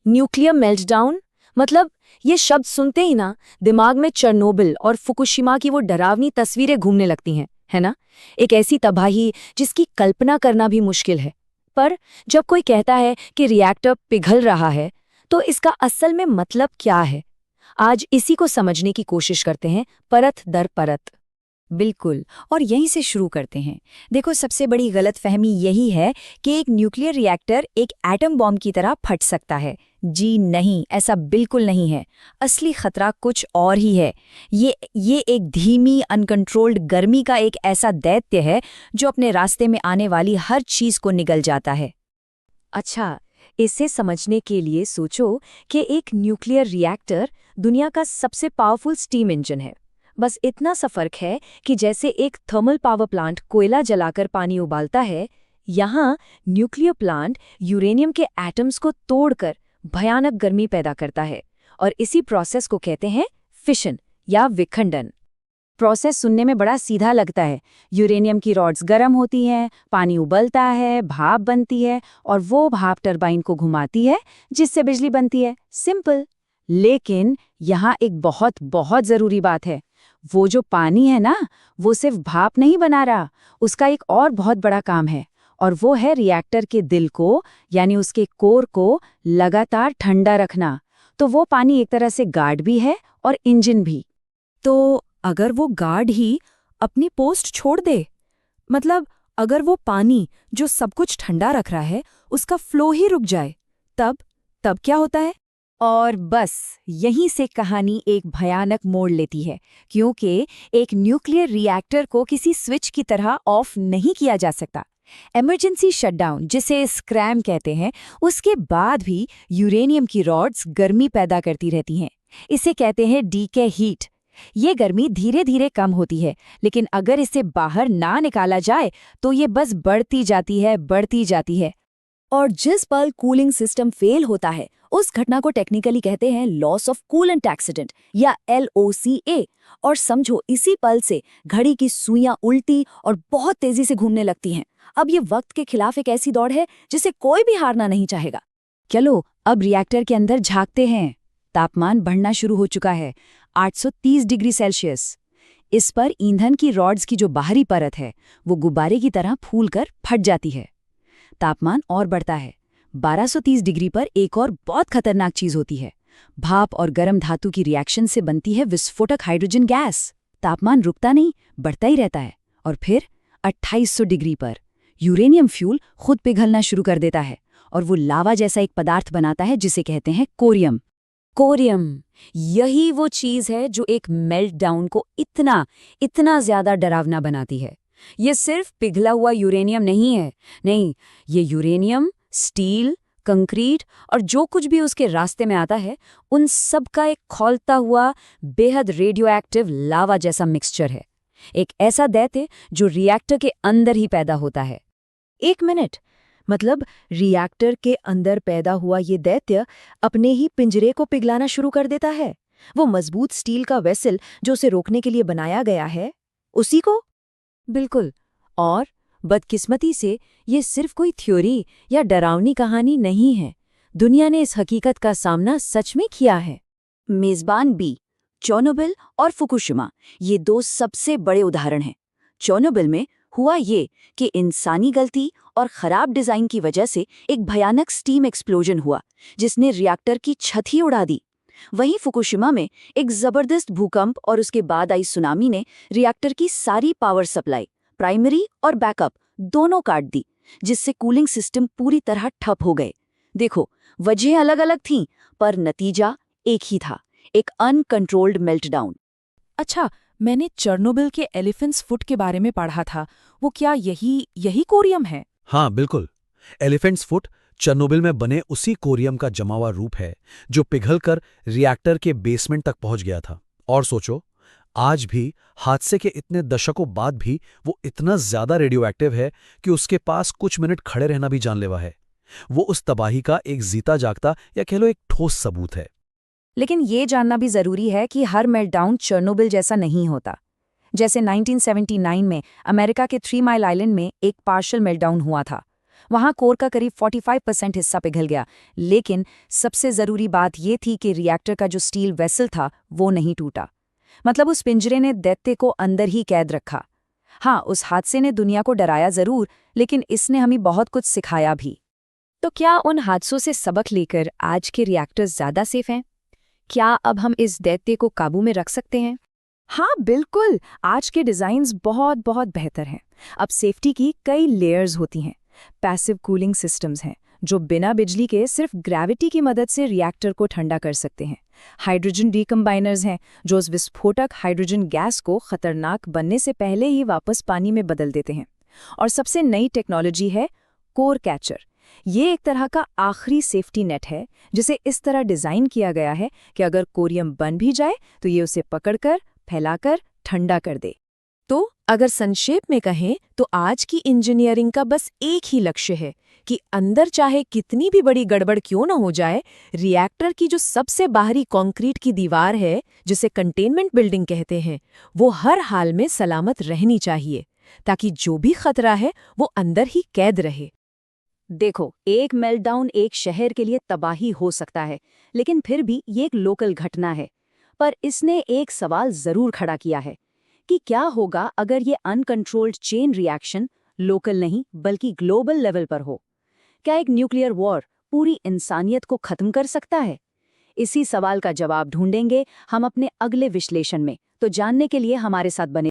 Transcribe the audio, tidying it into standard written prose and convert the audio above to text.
Nuclear meltdown, मतलब ये शब्द सुनते ही ना दिमाग में चेरनोबिल और फुकुशिमा की वो डरावनी तस्वीरें घूमने लगती हैं, है ना? एक ऐसी तबाही जिसकी कल्पना करना भी मुश्किल है। पर जब कोई कहता है कि रिएक्टर पिघल रहा है, तो इसका असल में मतलब क्या है? आज इसी को समझने की कोशिश करते हैं, परत दर परत। बिल्कुल। और यहीं से शुरू करते हैं। देखो, सबसे बड़ी गलतफहमी यही है कि एक न्यूक्लियर रिएक्टर एक एटम बॉम्ब की तरह फट सकता है। जी नहीं, ऐसा बिल्कुल नहीं है। असली खतरा कुछ और ही है। ये एक धीमी अनकंट्रोल्ड गर्मी का एक ऐसा दैत्य है जो अपने रास्ते में आने वाली हर चीज को निगल जाता है। अच्छा, इसे समझने के लिए सोचो कि एक न्यूक्लियर रिएक्टर दुनिया का सबसे पावरफुल स्टीम इंजन है। बस इतना सा फर्क है कि जैसे एक थर्मल पावर प्लांट कोयला जलाकर पानी उबालता है, यहाँ न्यूक्लियर प्लांट यूरेनियम के एटम्स को तोड़कर भयानक गर्मी पैदा करता है, और इसी प्रोसेस को कहते हैं फिशन या विखंडन। प्रोसेस सुनने में बड़ा सीधा लगता है। यूरेनियम की रॉड्स गर्म होती हैं, पानी उबलता है, भाप बनती है, और वो भाप टरबाइन को घुमाती है, जिससे बिजली बनती है। सिंपल। लेकिन यहाँ एक बहुत बहुत जरूरी बात है। वो जो पानी है ना, वो सिर्फ भाप नहीं बना रहा, उसका एक और बहुत बड़ा काम है, और वो है रिएक्टर के दिल को, यानी उसके कोर को लगातार ठंडा रखना। तो वो पानी एक तरह से गार्ड भी है और इंजन भी। तो अगर वो गार्ड ही अपनी पोस्ट छोड़ दे, मतलब अगर वो पानी जो सब कुछ ठंडा रख रहा है उसका फ्लो ही रुक जाए, तब तब क्या होता है? और बस यहीं से कहानी एक भयानक मोड़ लेती है, क्योंकि एक न्यूक्लियर रिएक्टर को किसी स्विच की तरह ऑफ नहीं किया जा सकता। इमरजेंसी शटडाउन, जिसे स्क्रैम कहते हैं, उसके बाद भी यूरेनियम की रॉड्स गर्मी पैदा करती रहती हैं। इसे कहते हैं डीके हीट। ये गर्मी धीरे धीरे कम होती है, लेकिन अगर इसे बाहर ना निकाला जाए तो ये बस बढ़ती जाती है, बढ़ती जाती है। और जिस पल कूलिंग सिस्टम फेल होता है, उस घटना को टेक्निकली कहते हैं लॉस ऑफ कूलेंट एक्सीडेंट या LOCA। और समझो, इसी पल से घड़ी की सुइयां उल्टी और बहुत तेजी से घूमने लगती हैं। अब ये वक्त के खिलाफ एक ऐसी दौड़ है जिसे कोई भी हारना नहीं चाहेगा। चलो अब रिएक्टर के अंदर झांकते हैं। तापमान बढ़ना शुरू हो चुका है, 830 डिग्री सेल्सियस। इस पर ईंधन की रॉड्स की जो बाहरी परत है वो गुब्बारे की तरह फूलकर फट जाती है। तापमान और बढ़ता है। 1230 डिग्री पर एक और बहुत खतरनाक चीज होती है। भाप और गर्म धातु की रिएक्शन से बनती है विस्फोटक हाइड्रोजन गैस। तापमान रुकता नहीं, बढ़ता ही रहता है। और फिर 2800 डिग्री पर यूरेनियम फ्यूल खुद पिघलना शुरू कर देता है, और वो लावा जैसा एक पदार्थ बनाता है जिसे कहते हैं कोरियम। कोरियम, यही वो चीज है जो एक मेल्टडाउन को इतना इतना ज्यादा डरावना बनाती है। ये सिर्फ पिघला हुआ यूरेनियम नहीं है, नहीं, ये यूरेनियम, स्टील, कंक्रीट और जो कुछ भी उसके रास्ते में आता है, उन सब का एक खौलता हुआ बेहद रेडियोएक्टिव लावा जैसा मिक्सचर है। एक ऐसा दैत्य जो रिएक्टर के अंदर ही पैदा होता है। एक मिनट, मतलब रिएक्टर के अंदर पैदा हुआ ये दैत्य अपने ही पिंजरे को पिघलाना शुरू कर देता है? वो मजबूत स्टील का वेसल जो उसे रोकने के लिए बनाया गया है, उसी को? बिल्कुल। और बदकिस्मती से ये सिर्फ कोई थ्योरी या डरावनी कहानी नहीं है। दुनिया ने इस हकीकत का सामना सच में किया है। मेजबान बी, चेरनोबिल और फुकुशिमा, ये दो सबसे बड़े उदाहरण हैं। चेरनोबिल में हुआ ये कि इंसानी गलती और खराब डिजाइन की वजह से एक भयानक स्टीम एक्सप्लोजन हुआ जिसने रिएक्टर की छत ही उड़ा दी। वहीं फुकुशिमा में एक जबरदस्त भूकंप और उसके बाद आई सुनामी ने रिएक्टर की सारी पावर सप्लाई, प्राइमरी और बैकअप, दोनों काट दी, जिससे कूलिंग सिस्टम पूरी तरह ठप हो गए। देखो, वजहें अलग अलग थीं, पर नतीजा एक ही था, एक अनकंट्रोल्ड मेल्टडाउन। अच्छा, मैंने चेरनोबिल के एलिफेंट्स फुट के बारे में पढ़ा था। वो क्या यही कोरियम है? हाँ बिल्कुल। एलिफेंट्स फुट चेरनोबिल में बने उसी कोरियम का जमा हुआ रूप है जो पिघलकर रिएक्टर के बेसमेंट तक पहुंच गया था। और सोचो, आज भी हादसे के इतने दशकों बाद भी वो इतना ज्यादा रेडियोएक्टिव है कि उसके पास कुछ मिनट खड़े रहना भी जानलेवा है। वो उस तबाही का एक जीता जागता या कह लो एक ठोस सबूत है। लेकिन ये जानना भी जरूरी है कि हर मेल्टडाउन चेरनोबिल जैसा नहीं होता। जैसे 1979 में अमेरिका के 3 माइल आइलैंड में एक पार्शियल मेल्टडाउन हुआ था। वहां कोर का करीब 45% हिस्सा पिघल गया, लेकिन सबसे जरूरी बात ये थी कि रिएक्टर का जो स्टील वेसल था वो नहीं टूटा। मतलब उस पिंजरे ने दैत्य को अंदर ही कैद रखा। हाँ, उस हादसे ने दुनिया को डराया जरूर, लेकिन इसने हमें बहुत कुछ सिखाया भी। तो क्या उन हादसों से सबक लेकर आज के रिएक्टर्स ज्यादा सेफ हैं? क्या अब हम इस दैत्य को काबू में रख सकते हैं? हाँ बिल्कुल, आज के डिज़ाइंस बहुत बहुत बेहतर हैं। अब सेफ्टी की कई लेयर्स होती हैं। पैसिव कूलिंग सिस्टम्स हैं जो बिना बिजली के सिर्फ ग्रेविटी की मदद से रिएक्टर को ठंडा कर सकते हैं। हाइड्रोजन रिकम्बाइनर्स हैं जो उस विस्फोटक हाइड्रोजन गैस को खतरनाक बनने से पहले ही वापस पानी में बदल देते हैं। और सबसे नई टेक्नोलॉजी है कोर कैचर। ये एक तरह का आखिरी सेफ्टी नेट है जिसे इस तरह डिज़ाइन किया गया है कि अगर कोरियम बन भी जाए तो ये उसे पकड़कर फैलाकर ठंडा कर दे। तो अगर संक्षेप में कहें तो आज की इंजीनियरिंग का बस एक ही लक्ष्य है कि अंदर चाहे कितनी भी बड़ी गड़बड़ क्यों न हो जाए, रिएक्टर की जो सबसे बाहरी कंक्रीट की दीवार है, जिसे कंटेनमेंट बिल्डिंग कहते हैं, वो हर हाल में सलामत रहनी चाहिए, ताकि जो भी खतरा है वो अंदर ही कैद रहे। देखो, एक मेल्टडाउन एक शहर के लिए तबाही हो सकता है, लेकिन फिर भी ये एक लोकल घटना है। पर इसने एक सवाल जरूर खड़ा किया है कि क्या होगा अगर ये अनकंट्रोल्ड चेन रिएक्शन लोकल नहीं बल्कि ग्लोबल लेवल पर हो? क्या एक न्यूक्लियर वॉर पूरी इंसानियत को खत्म कर सकता है? इसी सवाल का जवाब ढूंढेंगे हम अपने अगले विश्लेषण में। तो जानने के लिए हमारे साथ बने